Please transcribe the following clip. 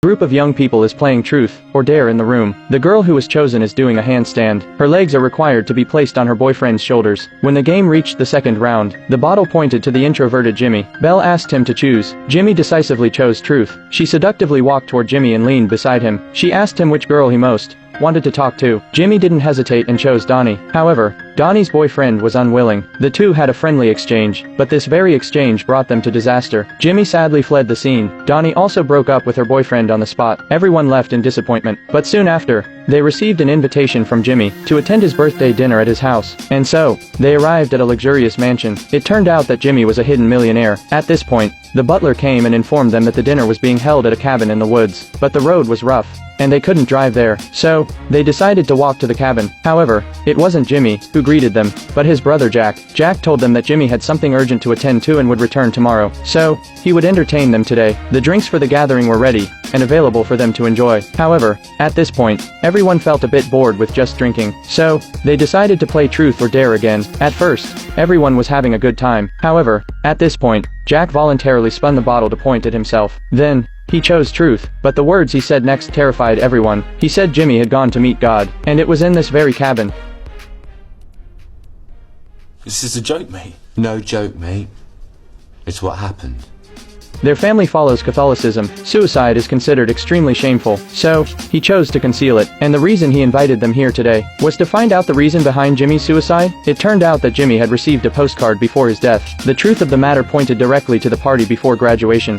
A group of young people is playing truth or dare in the room. The girl who was chosen is doing a handstand. Her legs are required to be placed on her boyfriend's shoulders. When the game reached the second round, the bottle pointed to the introverted Jimmy. Belle asked him to choose. Jimmy decisively chose truth. She seductively walked toward Jimmy and leaned beside him. She asked him which girl he most wanted to talk to. Jimmy didn't hesitate and chose Donnie. However, Donnie's boyfriend was unwilling. The two had a friendly exchange, but this very exchange brought them to disaster. Jimmy sadly fled the scene. Donnie also broke up with her boyfriend on the spot. Everyone left in disappointment. But soon after, they received an invitation from Jimmy to attend his birthday dinner at his house. And so, they arrived at a luxurious mansion. It turned out that Jimmy was a hidden millionaire. At this point, the butler came and informed them that the dinner was being held at a cabin in the woods. But the road was rough, and they couldn't drive there. So, they decided to walk to the cabin. However, it wasn't Jimmy who greeted them, but his brother Jack. Jack told them that Jimmy had something urgent to attend to and would return tomorrow. So, he would entertain them today. The drinks for the gathering were ready and available for them to enjoy. However, at this point, everyone felt a bit bored with just drinking. So, they decided to play truth or dare again. At first, everyone was having a good time. However, at this point, Jack voluntarily spun the bottle to point at himself. Then, he chose truth, but the words he said next terrified everyone. He said Jimmy had gone to meet God, and it was in this very cabin. This is a joke, mate. No joke, mate. It's what happened. Their family follows Catholicism. Suicide is considered extremely shameful, so he chose to conceal it. And the reason he invited them here today was to find out the reason behind Jimmy's suicide. It turned out that Jimmy had received a postcard before his death. The truth of the matter pointed directly to the party before graduation.